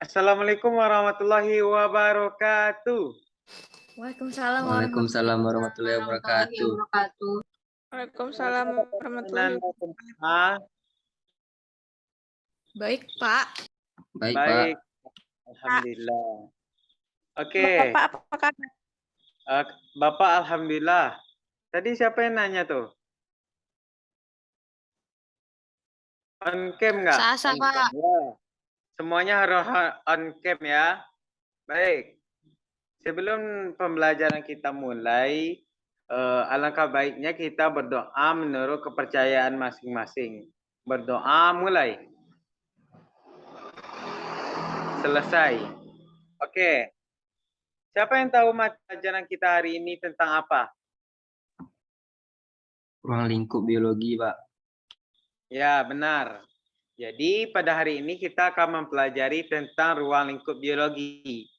Assalamualaikum warahmatullahi wabarakatuh. Waalaikumsalam Waalaikumsalam warahmatullahi wabarakatuh. Waalaikumsalam warahmatullahi Nanda wabarakatuh. semua. Baik, Pak. Baik, Baik. Pak. Alhamdulillah. Oke. Bapak apa kabar? Bapak alhamdulillah. Tadi siapa yang nanya tuh? On cam nggak? Sasa, Pak. Ya. Semuanya harus on cam ya. Baik. Sebelum pembelajaran kita mulai, alangkah baiknya kita berdoa menurut kepercayaan masing-masing. Berdoa mulai. Selesai. Oke. Siapa yang tahu pelajaran kita hari ini tentang apa? Ruang lingkup biologi, Pak. Ya, benar. Jadi pada hari ini kita akan mempelajari tentang ruang lingkup biologi.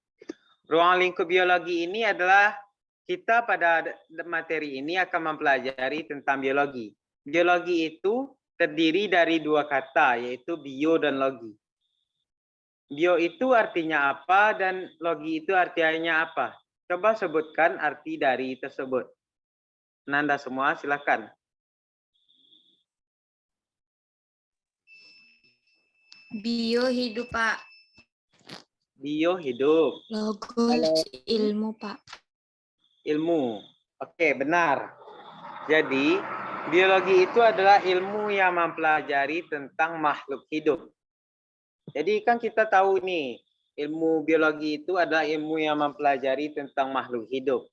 Ruang lingkup biologi ini adalah kita pada materi ini akan mempelajari tentang biologi. Biologi itu terdiri dari dua kata, yaitu bio dan logi. Bio itu artinya apa dan logi itu artinya apa? Coba sebutkan arti dari tersebut. Nanda semua silakan. Bio hidup, Pak. Bio hidup. Logos ilmu, Pak. Ilmu. Oke, benar. Jadi, biologi itu adalah ilmu yang mempelajari tentang makhluk hidup. Jadi kan kita tahu nih, ilmu biologi itu adalah ilmu yang mempelajari tentang makhluk hidup.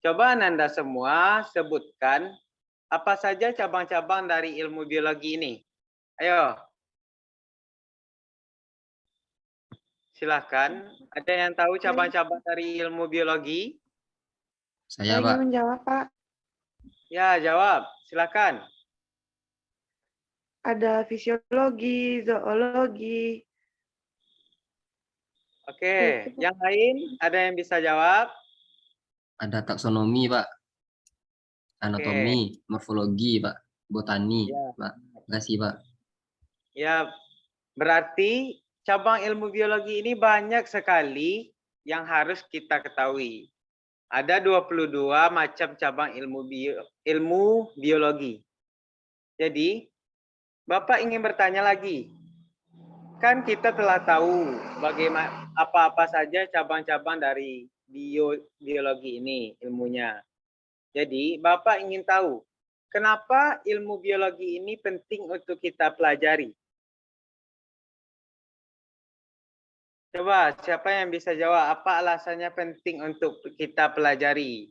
Coba Anda semua sebutkan apa saja cabang-cabang dari ilmu biologi ini. Ayo. Silakan. Ada yang tahu cabang-cabang dari ilmu biologi? Saya, Pak. menjawab, Pak. Ya, jawab. Silakan. Ada fisiologi, zoologi. Oke, yang lain ada yang bisa jawab? Ada taksonomi, Pak. Anatomi, morfologi, Pak. Botani, Ya. Pak. Terima kasih, Pak. Ya, berarti cabang ilmu biologi ini banyak sekali yang harus kita ketahui. Ada 22 macam cabang ilmu biologi. Jadi, Bapak ingin bertanya lagi. Kan kita telah tahu bagaimana apa-apa saja cabang-cabang dari biologi ini ilmunya. Jadi, Bapak ingin tahu, kenapa ilmu biologi ini penting untuk kita pelajari? Coba, siapa yang bisa jawab apa alasannya penting untuk kita pelajari?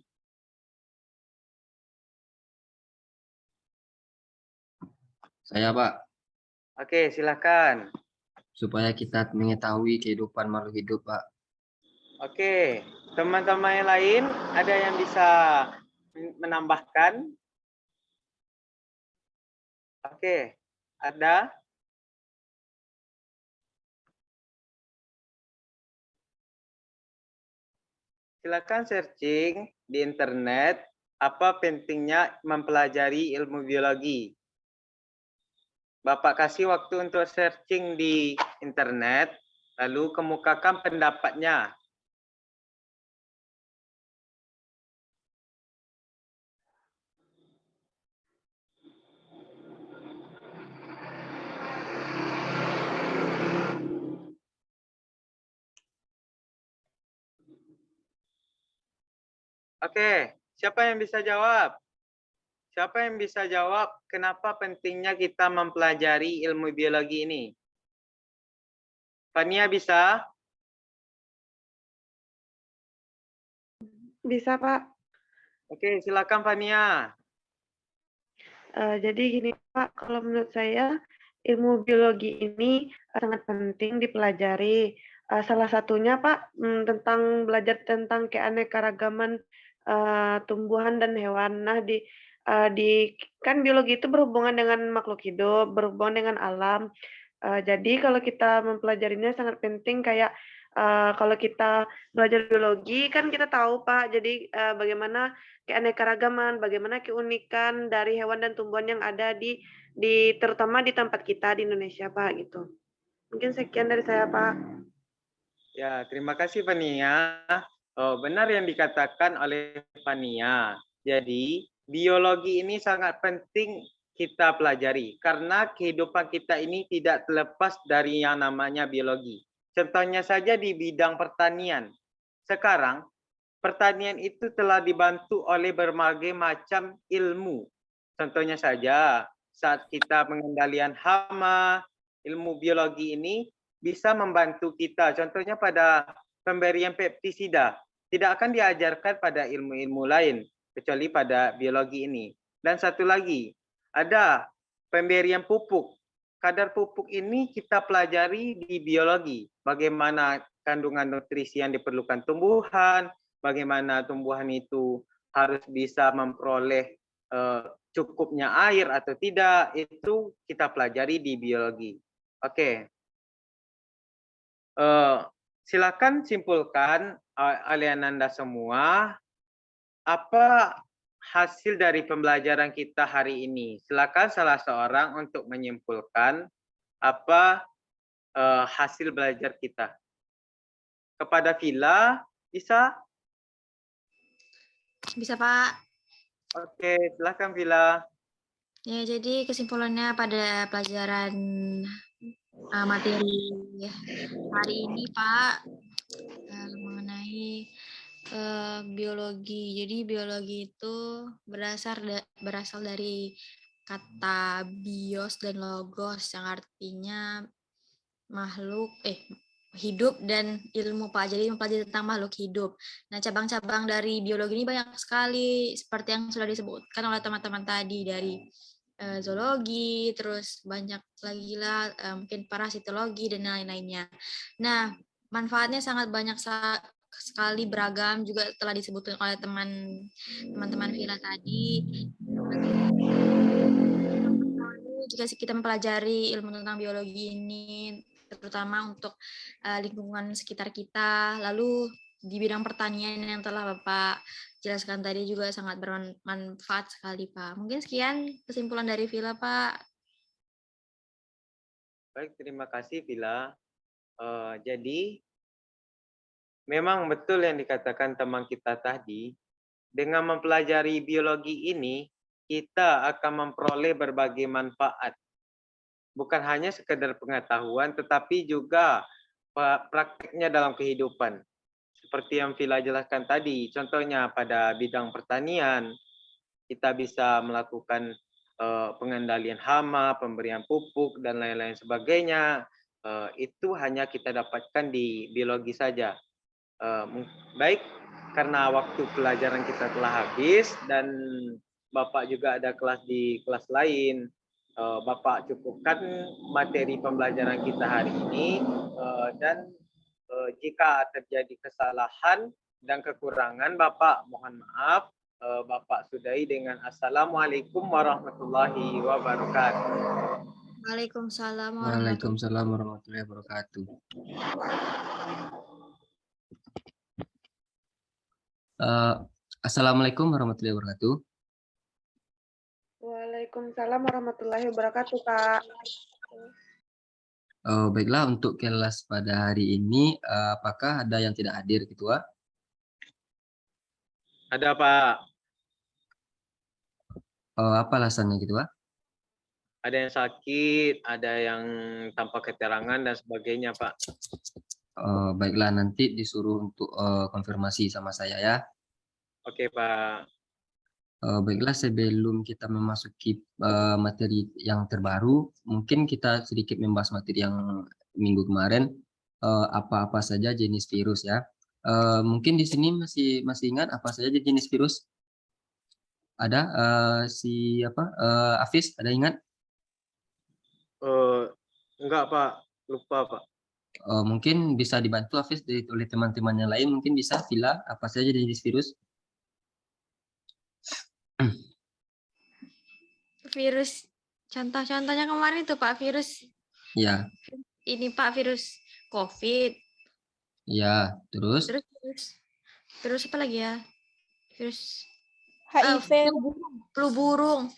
Saya, Pak. Oke, silakan. Supaya kita mengetahui kehidupan makhluk hidup, Pak. Oke, teman-teman yang lain ada yang bisa menambahkan? Oke, ada? Silakan searching di internet apa pentingnya mempelajari ilmu biologi. Bapak kasih waktu untuk searching di internet, lalu kemukakan pendapatnya. Oke, siapa yang bisa jawab? Siapa yang bisa jawab kenapa pentingnya kita mempelajari ilmu biologi ini? Fania bisa? Bisa, Pak. Oke, silakan Fania. Jadi gini, Pak, kalau menurut saya ilmu biologi ini sangat penting dipelajari. Salah satunya, Pak, tentang belajar tentang keanekaragaman tumbuhan dan hewan. Nah, kan biologi itu berhubungan dengan makhluk hidup, berhubungan dengan alam. Jadi kalau kita mempelajarinya sangat penting kayak kalau kita belajar biologi kan kita tahu, Pak, jadi bagaimana keanekaragaman, bagaimana keunikan dari hewan dan tumbuhan yang ada di terutama di tempat kita di Indonesia, Pak, gitu. Mungkin sekian dari saya, Pak. Ya, terima kasih Fania. Oh, benar yang dikatakan oleh Fania. Jadi, biologi ini sangat penting kita pelajari karena kehidupan kita ini tidak terlepas dari yang namanya biologi. Contohnya saja di bidang pertanian. Sekarang, pertanian itu telah dibantu oleh berbagai macam ilmu. Contohnya saja, saat kita pengendalian hama, ilmu biologi ini bisa membantu kita. Contohnya pada pemberian pestisida, tidak akan diajarkan pada ilmu-ilmu lain, kecuali pada biologi ini. Dan satu lagi, ada pemberian pupuk. Kadar pupuk ini kita pelajari di biologi. Bagaimana kandungan nutrisi yang diperlukan tumbuhan, bagaimana tumbuhan itu harus bisa memperoleh cukupnya air atau tidak, itu kita pelajari di biologi. Oke. Silakan simpulkan oleh Ananda semua, apa hasil dari pembelajaran kita hari ini. Silakan salah seorang untuk menyimpulkan apa hasil belajar kita. Kepada Vila, bisa? Bisa, Pak. Oke, silakan Vila. Ya, jadi kesimpulannya pada pelajaran materi hari ini, Pak, mengenai biologi. Jadi biologi itu berasal dari kata bios dan logos yang artinya makhluk hidup dan ilmu, Pak. Jadi mempelajari tentang makhluk hidup. Nah, cabang-cabang dari biologi ini banyak sekali seperti yang sudah disebutkan oleh teman-teman tadi, dari zoologi, terus banyak lagi lah mungkin parasitologi dan lain-lainnya. Nah, manfaatnya sangat banyak sekali, beragam, juga telah disebutkan oleh teman-teman Vila tadi. Jika kita mempelajari ilmu tentang biologi ini, terutama untuk lingkungan sekitar kita, lalu di bidang pertanian yang telah Bapak jelaskan tadi juga sangat bermanfaat sekali, Pak. Mungkin sekian kesimpulan dari Vila, Pak. Baik, terima kasih Vila. Jadi, memang betul yang dikatakan teman kita tadi, dengan mempelajari biologi ini, kita akan memperoleh berbagai manfaat. Bukan hanya sekedar pengetahuan, tetapi juga prakteknya dalam kehidupan. Seperti yang Vila jelaskan tadi, contohnya pada bidang pertanian, kita bisa melakukan pengendalian hama, pemberian pupuk, dan lain-lain sebagainya. Itu hanya kita dapatkan di biologi saja. Baik, karena waktu pelajaran kita telah habis dan Bapak juga ada kelas di kelas lain, Bapak cukupkan materi pembelajaran kita hari ini, dan jika terjadi kesalahan dan kekurangan, Bapak mohon maaf. Bapak sudahi dengan Assalamualaikum warahmatullahi wabarakatuh. Waalaikumsalam Waalaikumsalam warahmatullahi wabarakatuh. Assalamualaikum warahmatullahi wabarakatuh. Waalaikumsalam warahmatullahi wabarakatuh, Kak. Baiklah, untuk kelas pada hari ini, apakah ada yang tidak hadir, Ketua? Ada, Pak. Apa alasannya, Ketua? Ada yang sakit, ada yang tanpa keterangan dan sebagainya, Pak. Baiklah, nanti disuruh untuk konfirmasi sama saya ya. Oke, Pak. Baiklah, sebelum kita memasuki materi yang terbaru, mungkin kita sedikit membahas materi yang minggu kemarin, apa-apa saja jenis virus ya. Mungkin di sini masih ingat apa saja jenis virus? Ada Hafiz, ada ingat? Enggak, Pak. Lupa, Pak. Mungkin bisa dibantu Hafiz oleh teman-teman yang lain, mungkin bisa Vila, apa saja jenis virus? Virus, contoh-contohnya kemarin itu, Pak, virus. Ya. Ini, Pak, virus COVID. Ya, terus apa lagi ya? Virus HIV, flu burung.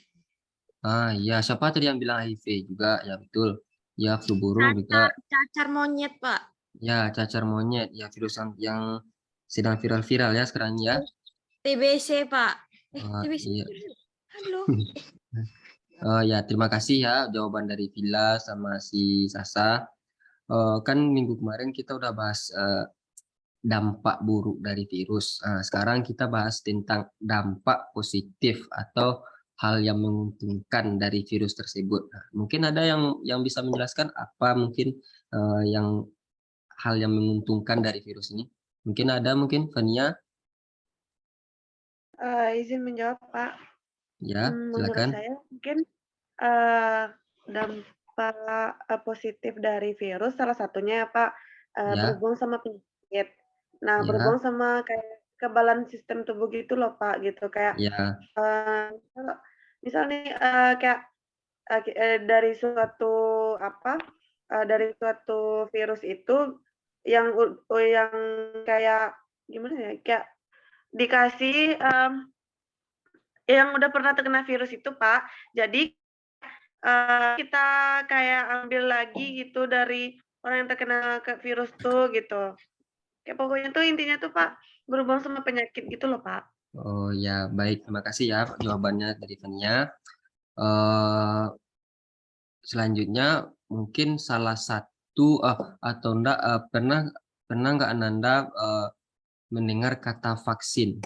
Ya, siapa tadi yang bilang HIV juga? Ya betul. Ya, flu burung juga. Cacar monyet, Pak. Ya, cacar monyet, ya virus yang sedang viral-viral ya sekarang ya. TBC, Pak. TBC. Iya. Halo. Ya, terima kasih ya jawaban dari Villa sama si Sasa. Kan minggu kemarin kita udah bahas dampak buruk dari virus. Sekarang kita bahas tentang dampak positif atau hal yang menguntungkan dari virus tersebut. Nah, mungkin ada yang bisa menjelaskan apa mungkin yang hal yang menguntungkan dari virus ini? Mungkin ada mungkin Fania, Izin menjawab, Pak. ya Menurut silakan. saya mungkin dampak positif dari virus salah satunya ya Pak, Ya, berhubung sama penyakit. Nah, berhubung ya, sama kayak kekebalan sistem tubuh gitu loh Pak, gitu. Kayak ya, kalau misal nih kayak dari suatu apa, dari suatu virus itu yang kayak gimana ya, kayak dikasih, yang udah pernah terkena virus itu Pak. Jadi kita kayak ambil lagi gitu dari orang yang terkena virus tuh gitu. Kayak pokoknya tuh intinya tuh Pak, berhubungan sama penyakit gitu loh Pak. oh ya baik, terima kasih ya jawabannya dari Fania. Eh Selanjutnya mungkin salah satu atau enggak pernah pernah nggak Ananda mendengar kata vaksin?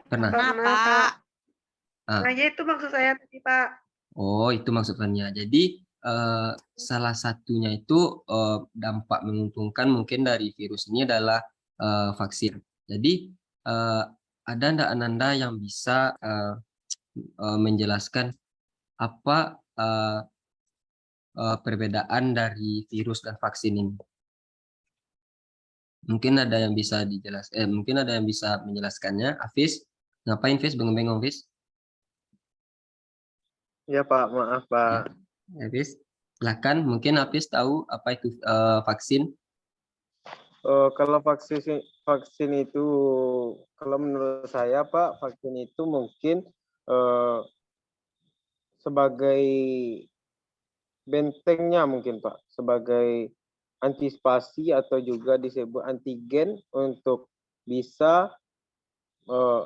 Pernah? Pernah, Pernah Pak. Pak. Nah Ah, ya itu maksud saya tadi Pak. oh itu maksudnya. Jadi salah satunya itu dampak menguntungkan mungkin dari virus ini adalah vaksin. Jadi eh, ada ndak Ananda yang bisa menjelaskan apa perbedaan dari virus dan vaksin ini? Mungkin ada yang bisa mungkin ada yang bisa menjelaskannya. Hafiz, ngapain Hafiz? Bengong-bengong Hafiz? Ya Pak, maaf Ya, Pak. Hafiz. Silakan, mungkin Hafiz tahu apa itu vaksin? Kalau vaksin itu, kalau menurut saya Pak, vaksin itu mungkin eh, sebagai bentengnya mungkin Pak, sebagai antisipasi atau juga disebut antigen untuk bisa eh,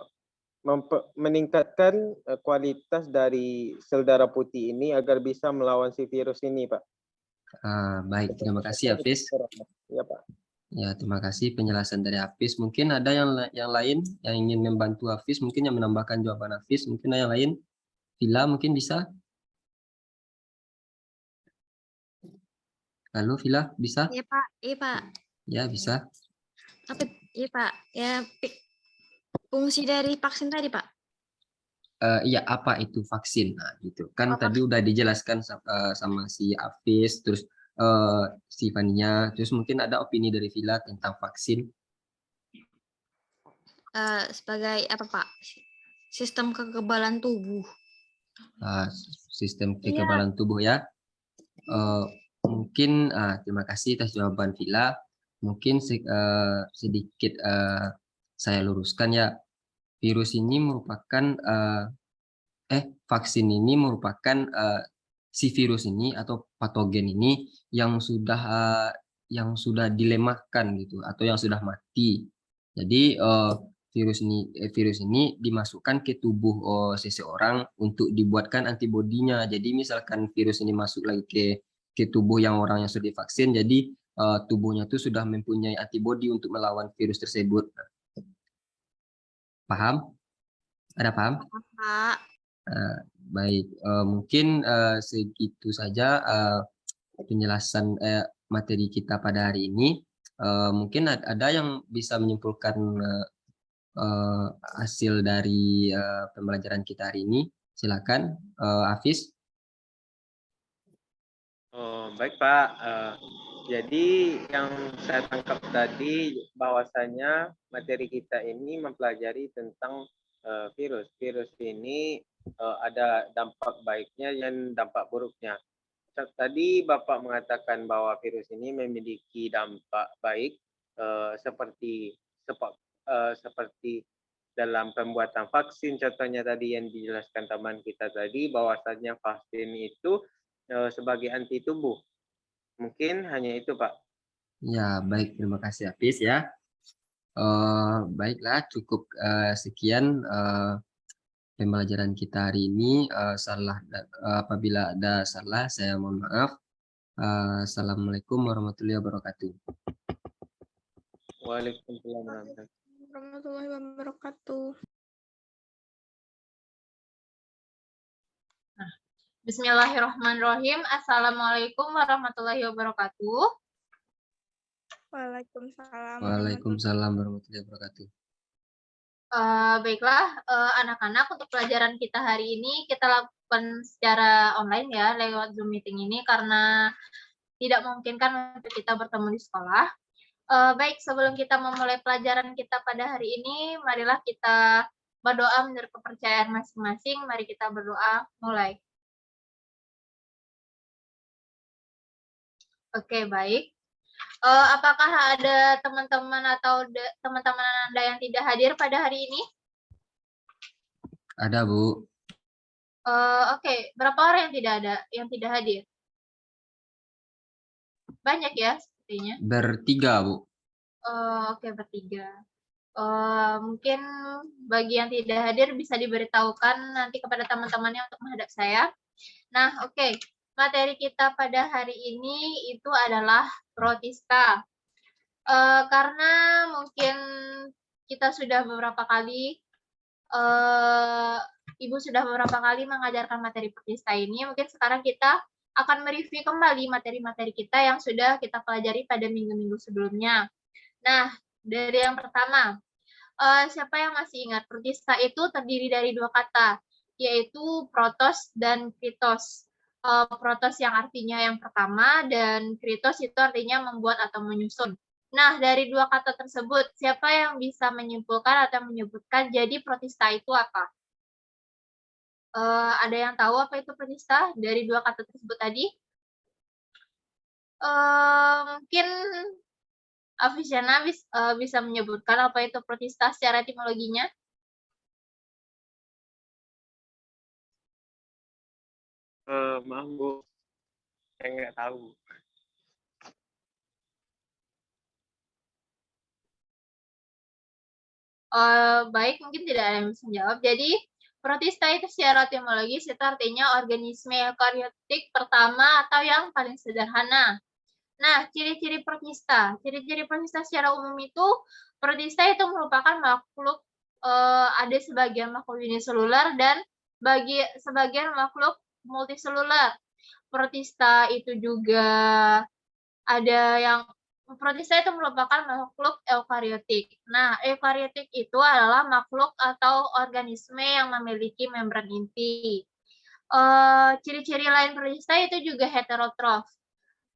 meningkatkan kualitas dari sel darah putih ini agar bisa melawan si virus ini Pak. Baik, terima kasih Hafiz. Ya Pak. Ya, terima kasih penjelasan dari Hafiz. Mungkin ada yang lain yang ingin membantu Hafiz, mungkin yang menambahkan jawaban Hafiz. Mungkin ada yang lain. Villa mungkin bisa. Halo Villa, bisa? Iya, Pak. Iya, Pak. Ya, bisa. Apa? Iya, Pak. Ya, fungsi dari vaksin tadi, Pak. Iya, apa itu vaksin? Nah, gitu. Kan Oh, tadi udah dijelaskan sama si Hafiz, terus si Fania, terus mungkin ada opini dari Villa tentang vaksin. sebagai apa, Pak? Sistem kekebalan tubuh. Sistem Iya. kekebalan tubuh ya. Mungkin terima kasih atas jawaban Villa. Mungkin sedikit saya luruskan ya. Virus ini merupakan vaksin ini merupakan si virus ini atau patogen ini yang sudah dilemahkan gitu atau yang sudah mati. Jadi virus ini dimasukkan ke tubuh seseorang untuk dibuatkan antibodinya. Jadi misalkan virus ini masuk lagi ke tubuh yang orang yang sudah divaksin, jadi tubuhnya itu sudah mempunyai antibodi untuk melawan virus tersebut. Paham? Ada paham? Pak. Baik, mungkin segitu saja penjelasan materi kita pada hari ini. Mungkin ada yang bisa menyimpulkan hasil dari pembelajaran kita hari ini. Silakan, Hafiz. Oh, baik Pak. Jadi yang saya tangkap tadi bahwasanya materi kita ini mempelajari tentang virus. Virus ini ada dampak baiknya dan dampak buruknya. Tadi Bapak mengatakan bahwa virus ini memiliki dampak baik seperti seperti dalam pembuatan vaksin. Contohnya tadi yang dijelaskan teman kita tadi bahwasanya vaksin itu sebagai anti tubuh. Mungkin hanya itu, Pak. Ya, baik. Terima kasih, Hafiz ya. Baiklah, cukup sekian pembelajaran kita hari ini. Apabila ada salah, saya mohon maaf. Assalamualaikum warahmatullahi wabarakatuh. Waalaikumsalam Warahmatullahi wabarakatuh. Bismillahirrahmanirrahim. Assalamualaikum warahmatullahi wabarakatuh. Waalaikumsalam. Waalaikumsalam warahmatullahi wabarakatuh. Baiklah, anak-anak, untuk pelajaran kita hari ini kita lakukan secara online ya, lewat Zoom meeting ini karena tidak memungkinkan untuk kita bertemu di sekolah. Baik, sebelum kita memulai pelajaran kita pada hari ini, marilah kita berdoa menurut kepercayaan masing-masing. Mari kita berdoa, mulai. Oke, baik. Apakah ada teman-teman atau teman-teman Anda yang tidak hadir pada hari ini? Ada, Bu. Oke, berapa orang yang tidak hadir? Banyak ya, sepertinya. Bertiga, Bu. Oke, bertiga. Mungkin bagi yang tidak hadir bisa diberitahukan nanti kepada teman-temannya untuk menghadap saya. Nah, oke. Materi kita pada hari ini itu adalah protista. Karena mungkin kita sudah beberapa kali, Ibu sudah beberapa kali mengajarkan materi protista ini, mungkin sekarang kita akan mereview kembali materi-materi kita yang sudah kita pelajari pada minggu-minggu sebelumnya. Nah, dari yang pertama, siapa yang masih ingat protista itu terdiri dari dua kata, yaitu protos dan kritos. Protos yang artinya yang pertama dan kritos itu artinya membuat atau menyusun. Nah, dari dua kata tersebut, siapa yang bisa menyimpulkan atau menyebutkan jadi protista itu apa? Ada yang tahu apa itu protista dari dua kata tersebut tadi? Mungkin Afisyana bisa menyebutkan apa itu protista secara etimologinya? Maaf, Bu. Saya nggak tahu. Baik, mungkin tidak ada yang bisa menjawab. Jadi, protista itu secara etimologis itu artinya organisme eukariotik pertama atau yang paling sederhana. Nah, ciri-ciri protista. Ciri-ciri protista secara umum itu, protista itu merupakan makhluk, ada sebagian makhluk uniseluler dan sebagian makhluk multiseluler. Protista itu juga ada yang protista itu merupakan makhluk eukariotik. Nah, eukariotik itu adalah makhluk atau organisme yang memiliki membran inti. Ciri-ciri lain protista itu juga heterotrof.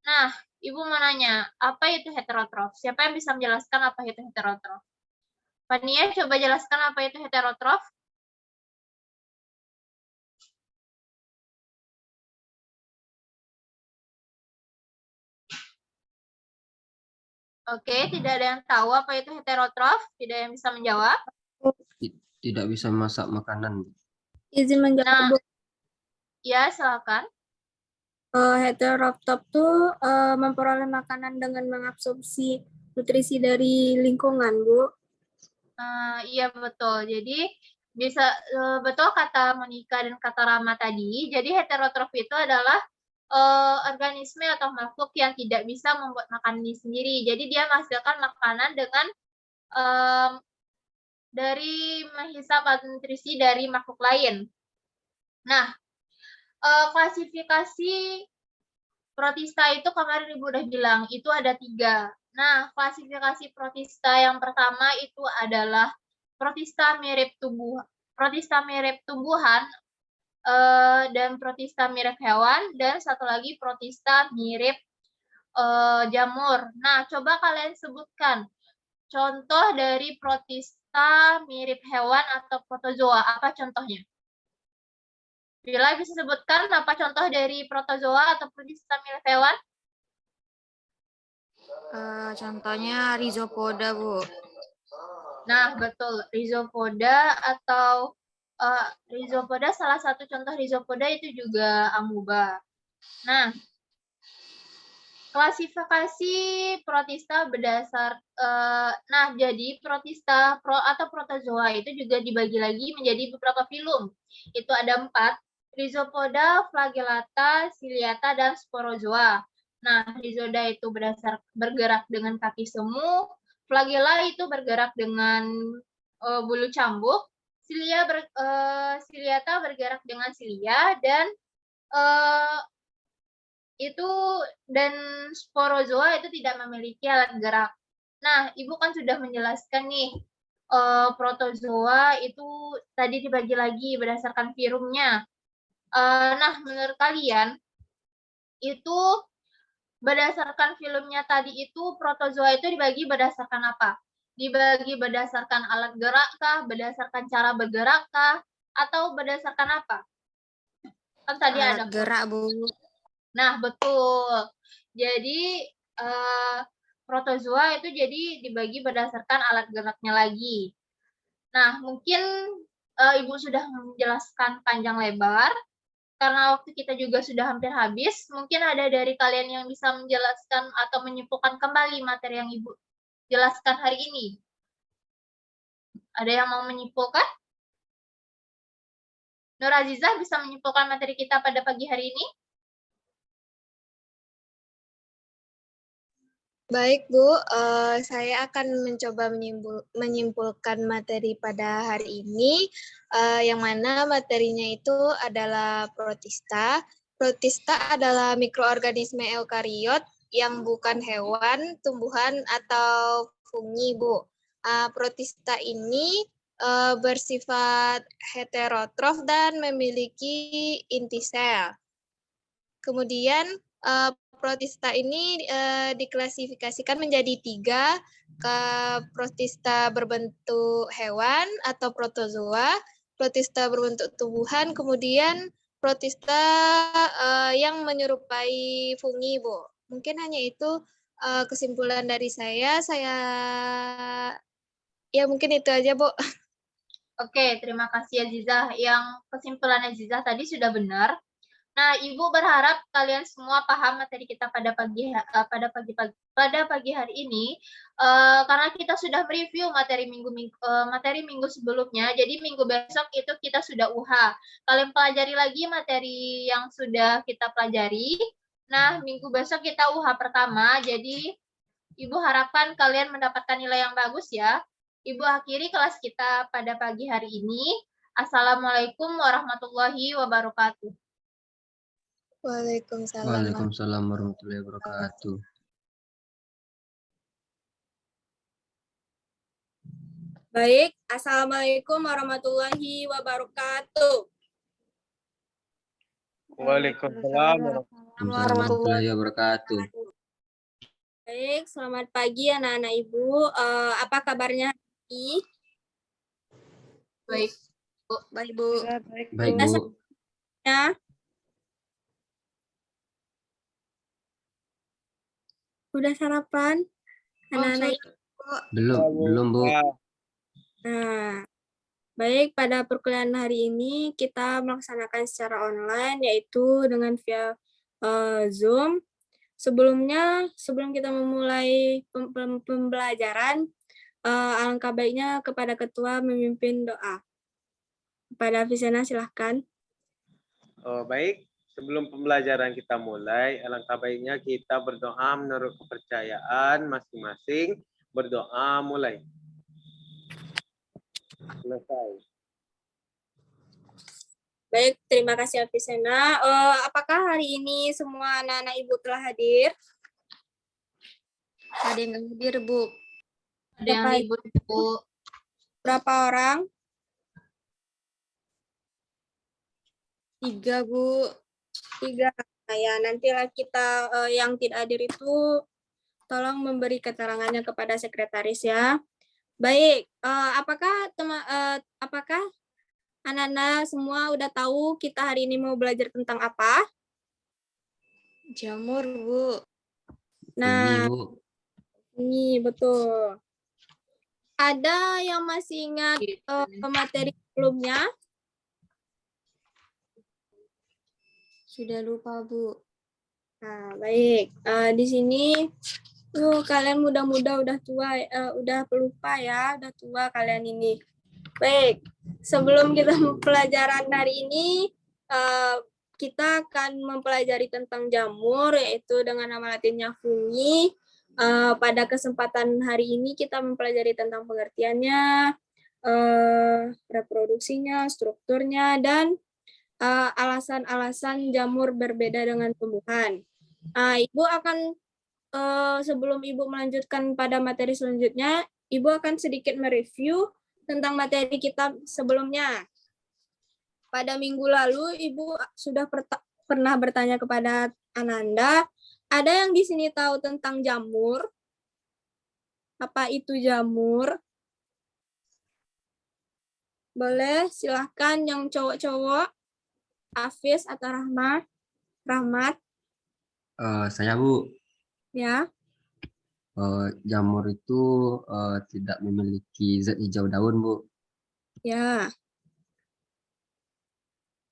Nah, Ibu mau nanya, apa itu heterotrof? Siapa yang bisa menjelaskan apa itu heterotrof? Fania, coba jelaskan apa itu heterotrof. Oke, tidak ada yang tahu apa itu heterotrof? Tidak ada yang bisa menjawab? Tidak bisa masak makanan. Izin menjawab, Bu. Ya, silakan. Heterotrof tuh memperoleh makanan dengan mengabsorpsi nutrisi dari lingkungan, Bu. Iya, betul. Jadi bisa betul kata Monica dan kata Rama tadi. Jadi heterotrof itu adalah organisme atau makhluk yang tidak bisa membuat makanan sendiri. Jadi dia menghasilkan makanan dengan dari menghisap nutrisi dari makhluk lain. Nah, klasifikasi protista itu kemarin Ibu udah bilang, itu ada 3. Nah, klasifikasi protista yang pertama itu adalah protista mirip tumbuhan, dan protista mirip hewan, dan satu lagi protista mirip jamur. Nah, coba kalian sebutkan contoh dari protista mirip hewan atau protozoa. Apa contohnya? Bila bisa sebutkan apa contoh dari protozoa atau protista mirip hewan? Contohnya rhizopoda, Bu. Nah, betul. Rhizopoda atau rhizopoda, salah satu contoh rhizopoda itu juga amuba. Nah, Klasifikasi protista berdasar jadi protista atau protozoa itu juga dibagi lagi menjadi beberapa filum. Itu ada 4, Rhizopoda, Flagellata, Ciliata, dan Sporozoa. Nah, Rhizopoda itu bergerak dengan kaki semu, Flagella itu bergerak dengan bulu cambuk, Ciliata bergerak dengan silia, dan dan sporozoa itu tidak memiliki alat gerak. Nah, Ibu kan sudah menjelaskan nih, protozoa itu tadi dibagi lagi berdasarkan filumnya. Nah, menurut kalian, itu berdasarkan filmnya tadi itu, protozoa itu dibagi berdasarkan apa? Dibagi berdasarkan alat gerak kah, berdasarkan cara bergerak kah, atau berdasarkan apa? Kan tadi ada Alat gerak, Bu. Nah, betul. Jadi, protozoa itu jadi dibagi berdasarkan alat geraknya lagi. Nah, mungkin Ibu sudah menjelaskan panjang lebar, karena waktu kita juga sudah hampir habis, mungkin ada dari kalian yang bisa menjelaskan atau menyimpulkan kembali materi yang Ibu jelaskan hari ini. Ada yang mau menyimpulkan? Nur Azizah bisa menyimpulkan materi kita pada pagi hari ini? Baik, Bu. Saya akan mencoba menyimpulkan materi pada hari ini, yang mana materinya itu adalah protista. Protista adalah mikroorganisme eukariot yang bukan hewan, tumbuhan, atau fungi, Bu. Protista ini bersifat heterotrof dan memiliki inti sel. Kemudian protista ini diklasifikasikan menjadi 3, protista berbentuk hewan atau protozoa, protista berbentuk tumbuhan, kemudian protista yang menyerupai fungi, Bu. Mungkin hanya itu kesimpulan dari saya. Ya mungkin itu aja, Bu. Oke, terima kasih Azizah. Yang kesimpulan Azizah tadi sudah benar. Nah, Ibu berharap kalian semua paham materi kita pada pagi hari ini, karena kita sudah mereview materi minggu sebelumnya. Jadi minggu besok itu kita sudah UH. Kalian pelajari lagi materi yang sudah kita pelajari. Nah, minggu besok kita UH pertama. Jadi Ibu harapkan kalian mendapatkan nilai yang bagus ya. Ibu akhiri kelas kita pada pagi hari ini. Assalamualaikum warahmatullahi wabarakatuh. Waalaikumsalam. Waalaikumsalam warahmatullahi wabarakatuh. Baik, Assalamualaikum warahmatullahi wabarakatuh. Waalaikumsalam. Warahmatullahi wabarakatuh. Baik, selamat pagi anak-anak Ibu. Apa kabarnya hari ini? Baik. Baik, Bu. Baik, Baik, Bu. Bu. Ya. Udah sarapan? Anak-anak Ibu. Belum, Bu. Nah, baik, pada perkuliahan hari ini kita melaksanakan secara online, yaitu dengan via Zoom. Sebelum kita memulai pembelajaran, alangkah baiknya kepada ketua memimpin doa. Kepada Visena, silahkan. Oh, baik. Sebelum pembelajaran kita mulai, alangkah baiknya kita berdoa menurut kepercayaan masing-masing. Berdoa mulai. Selesai. Baik, terima kasih Visena. Apakah hari ini semua anak-anak Ibu telah hadir? Ada yang nggak hadir, Bu. Ada yang libur, Bu. Berapa orang? 3, Bu. 3. Nah, ya, nantilah kita yang tidak hadir itu tolong memberi keterangannya kepada sekretaris ya. Baik, apakah anak-anak semua udah tahu kita hari ini mau belajar tentang apa? Jamur, Bu. Nah, Ini, Bu. ini betul. Ada yang masih ingat materi sebelumnya? Sudah lupa, Bu. Nah, baik. Di sini kalian muda-muda udah tua, udah pelupa ya, udah tua kalian ini. Baik, sebelum kita pelajaran hari ini, kita akan mempelajari tentang jamur, yaitu dengan nama latinnya fungi. Pada kesempatan hari ini kita mempelajari tentang pengertiannya, reproduksinya, strukturnya, dan alasan-alasan jamur berbeda dengan tumbuhan. Ibu akan sebelum Ibu melanjutkan pada materi selanjutnya, Ibu akan sedikit mereview tentang materi kita sebelumnya. Pada minggu lalu, Ibu sudah pernah bertanya kepada Ananda, ada yang di sini tahu tentang jamur? Apa itu jamur? Boleh, silahkan yang cowok-cowok. Hafiz atau Rahmat? Rahmat, Saya Bu, ya. jamur itu tidak memiliki zat hijau daun Bu. Ya.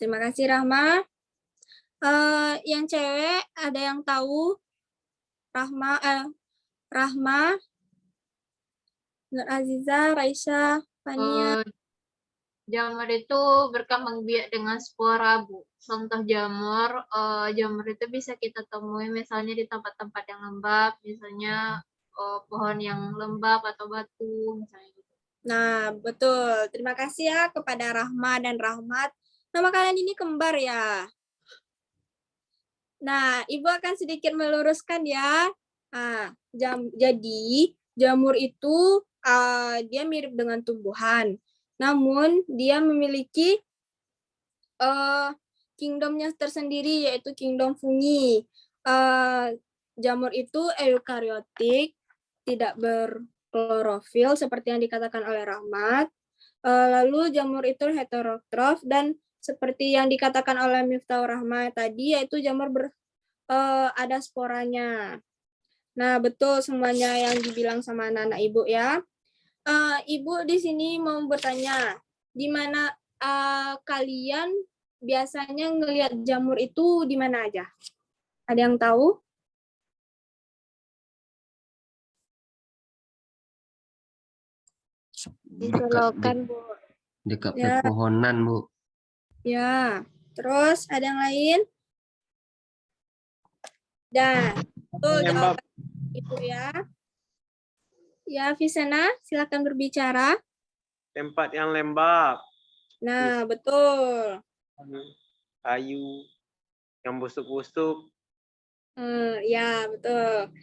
Terima kasih Rahma. Yang cewek ada yang tahu? Rahma, Nur Aziza, Raisya, Fania. Jamur itu berkembang biak dengan spora, Bu. Contoh jamur, jamur itu bisa kita temui misalnya di tempat-tempat yang lembab, misalnya pohon yang lembab atau batu, misalnya gitu. Nah, betul. Terima kasih ya kepada Rahma dan Rahmat. Nama kalian ini kembar ya? Nah, Ibu akan sedikit meluruskan ya. Jadi, jamur itu dia mirip dengan tumbuhan. Namun, dia memiliki kingdomnya tersendiri, yaitu kingdom fungi. Jamur itu eukariotik, tidak berklorofil seperti yang dikatakan oleh Rahmat. Lalu jamur itu heterotrof dan seperti yang dikatakan oleh Miftahur Rahmat tadi, yaitu jamur ada sporanya. Nah, betul semuanya yang dibilang sama anak-anak Ibu ya. Ibu di sini mau bertanya, di mana kalian biasanya ngelihat jamur itu di mana aja? Ada yang tahu? Di selokan, Bu. Dekat Ya. pepohonan Bu. Ya. Terus ada yang lain? Dan betul Lembab. jawaban Ibu ya. Ya, Visena, silakan berbicara. Tempat yang lembab, Nah, betul. kayu, yang busuk-busuk. Ya, betul.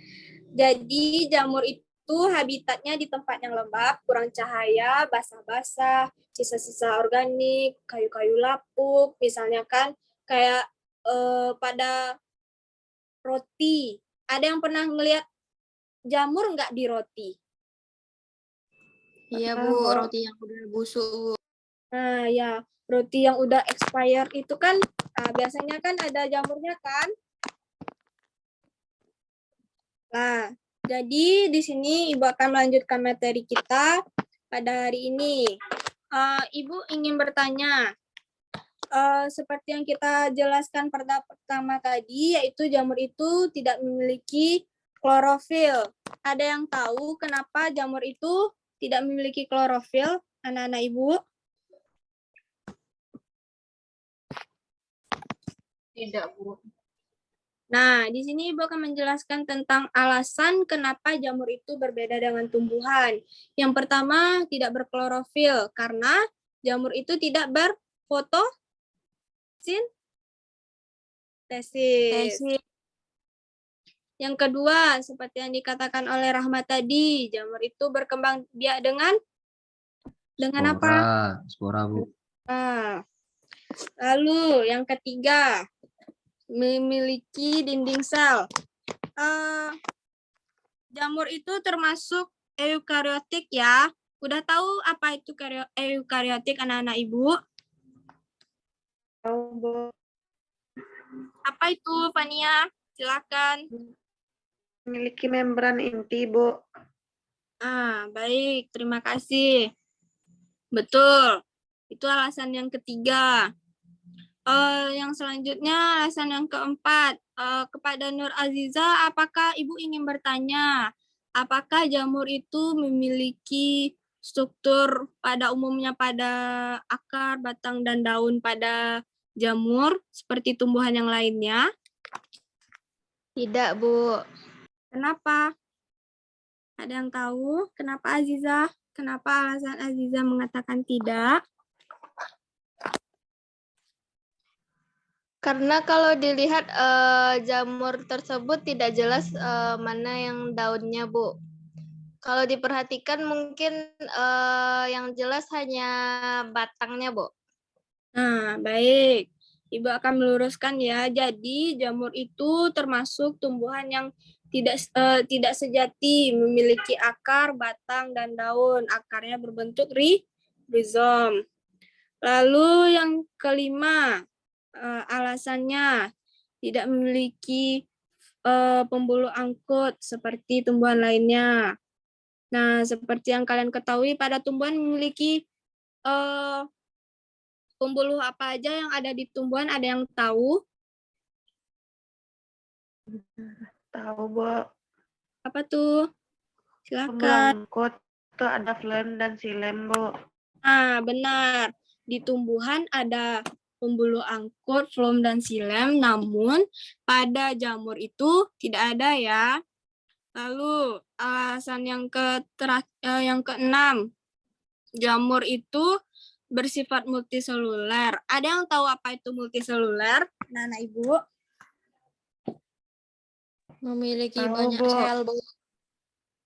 Jadi jamur itu habitatnya di tempat yang lembab, kurang cahaya, basah-basah, sisa-sisa organik, kayu-kayu lapuk, misalnya kan kayak pada roti. Ada yang pernah ngelihat jamur nggak di roti? Iya Bu, roti yang udah busuk Bu. Nah, ya, roti yang udah expired itu kan biasanya kan ada jamurnya kan? Nah, jadi di sini Ibu akan melanjutkan materi kita pada hari ini. Ibu ingin bertanya, seperti yang kita jelaskan pertama tadi, yaitu jamur itu tidak memiliki klorofil. Ada yang tahu kenapa jamur itu tidak memiliki klorofil, anak-anak Ibu? Tidak, Bu. Nah, di sini Ibu akan menjelaskan tentang alasan kenapa jamur itu berbeda dengan tumbuhan. Yang pertama, tidak berklorofil, karena jamur itu tidak berfotosintesis. Yang kedua, seperti yang dikatakan oleh Rahmat tadi, jamur itu berkembang biak dengan apa? Spora Bu. Lalu yang ketiga, memiliki dinding sel. Jamur itu termasuk eukariotik ya. Udah tahu apa itu eukariotik anak-anak Ibu? Tahu, Bu. Apa itu, Fania? Silakan. Memiliki membran inti, Bu. Baik. Terima kasih. Betul. Itu alasan yang ketiga. Yang selanjutnya, alasan yang keempat, kepada Nur Aziza, apakah Ibu ingin bertanya, apakah jamur itu memiliki struktur pada umumnya pada akar, batang, dan daun pada jamur seperti tumbuhan yang lainnya? Tidak, Bu. Kenapa? Ada yang tahu kenapa Aziza? Kenapa alasan Aziza mengatakan tidak? Karena kalau dilihat jamur tersebut tidak jelas mana yang daunnya, Bu. Kalau diperhatikan mungkin yang jelas hanya batangnya, Bu. Nah, baik. Ibu akan meluruskan ya. Jadi jamur itu termasuk tumbuhan yang tidak sejati, memiliki akar, batang, dan daun. Akarnya berbentuk rizom. Lalu yang kelima, alasannya tidak memiliki pembuluh angkut seperti tumbuhan lainnya. Nah, seperti yang kalian ketahui, pada tumbuhan memiliki pembuluh apa aja yang ada di tumbuhan, ada yang tahu? Tahu, Bu. Apa tuh? Silakan. Pembelangkut itu ada phloem dan xilem, Bu. Nah, benar. Di tumbuhan ada pembuluh angkut, phloem, dan xilem, namun pada jamur itu tidak ada ya. Lalu alasan yang keenam, jamur itu bersifat multiseluler. Ada yang tahu apa itu multiseluler? Nah, Ibu. Memiliki Tahu, banyak Bu. sel, Bu.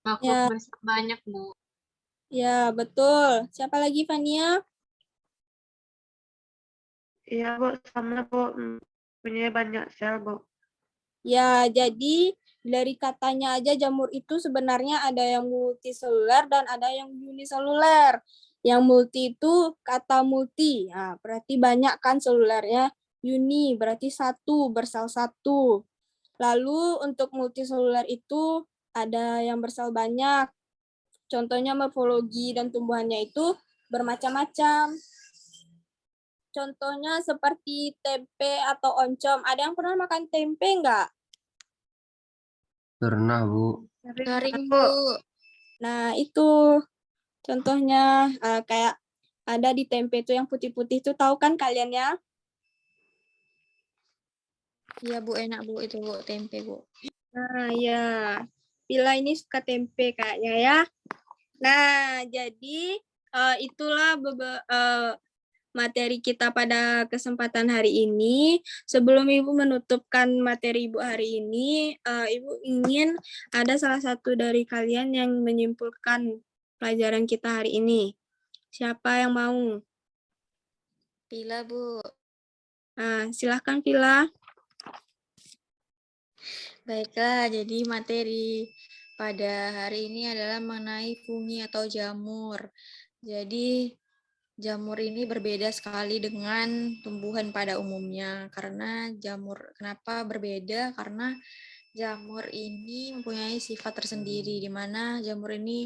Makhluk banyak, Bu. Ya, betul. Siapa lagi, Fania? Iya, Bu, sama, Bu. Punya banyak sel, Bu. Ya, jadi dari katanya aja jamur itu sebenarnya ada yang multiseluler dan ada yang uniseluler. Yang multi itu kata multi, nah, berarti banyak kan selulernya. Uni berarti satu, bersel satu. Lalu untuk multiseluler itu ada yang bersel banyak. Contohnya morfologi dan tumbuhannya itu bermacam-macam. Contohnya seperti tempe atau oncom. Ada yang pernah makan tempe nggak? Pernah, Bu. Garing, Bu. Nah, itu contohnya kayak ada di tempe itu yang putih-putih itu, tahu kan kalian ya? Iya, Bu, enak, Bu, itu, Bu, tempe, Bu. Nah, ya. Pila ini suka tempe kayaknya ya. Nah, jadi itulah materi kita pada kesempatan hari ini. Sebelum Ibu menutupkan materi Ibu hari ini, Ibu ingin ada salah satu dari kalian yang menyimpulkan pelajaran kita hari ini. Siapa yang mau? Pila, Bu. Nah, silahkan Vila. Baiklah, jadi materi pada hari ini adalah mengenai fungi atau jamur. Jadi, jamur ini berbeda sekali dengan tumbuhan pada umumnya. Karena kenapa berbeda? Karena jamur ini mempunyai sifat tersendiri, di mana jamur ini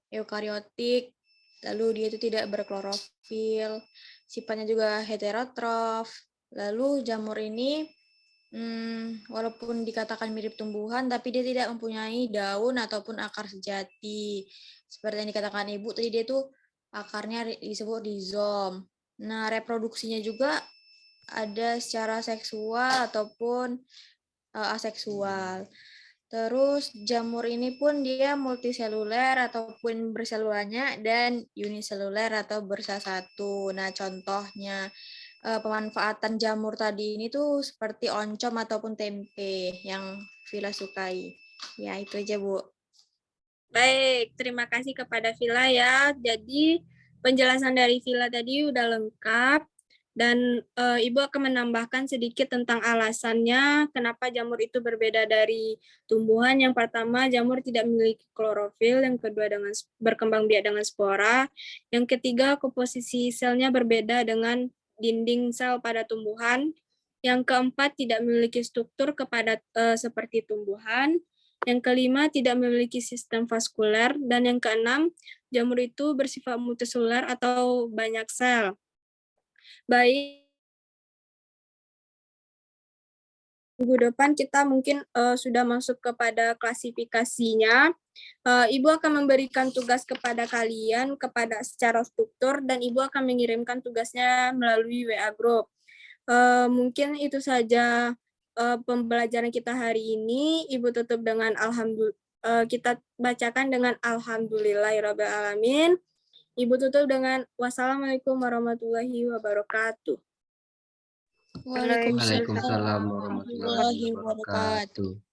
eukariotik, lalu dia itu tidak berklorofil, sifatnya juga heterotrof. Lalu jamur ini walaupun dikatakan mirip tumbuhan, tapi dia tidak mempunyai daun ataupun akar sejati. Seperti yang dikatakan Ibu tadi, dia tuh akarnya disebut rizom. Nah, reproduksinya juga ada secara seksual ataupun aseksual. Terus jamur ini pun dia multiseluler ataupun berselulanya dan uniseluler atau bersel satu. Nah, contohnya pemanfaatan jamur tadi ini tuh seperti oncom ataupun tempe yang Vila sukai. Ya, itu aja, Bu. Baik, terima kasih kepada Vila ya. Jadi penjelasan dari Vila tadi udah lengkap dan Ibu akan menambahkan sedikit tentang alasannya kenapa jamur itu berbeda dari tumbuhan. Yang pertama, jamur tidak memiliki klorofil, yang kedua dengan berkembang biak dengan spora, yang ketiga komposisi selnya berbeda dengan dinding sel pada tumbuhan, yang keempat tidak memiliki struktur kepadat seperti tumbuhan, yang kelima tidak memiliki sistem vaskuler, dan yang keenam jamur itu bersifat multiseluler atau banyak sel. Baik, minggu depan kita mungkin sudah masuk kepada klasifikasinya. Ibu akan memberikan tugas kepada kalian secara struktur dan Ibu akan mengirimkan tugasnya melalui WA Group. Mungkin itu saja pembelajaran kita hari ini. Ibu tutup dengan kita bacakan dengan alhamdulillahirrabbilalamin. Ibu tutup dengan wassalamualaikum warahmatullahi wabarakatuh. Waalaikumsalam warahmatullahi wabarakatuh.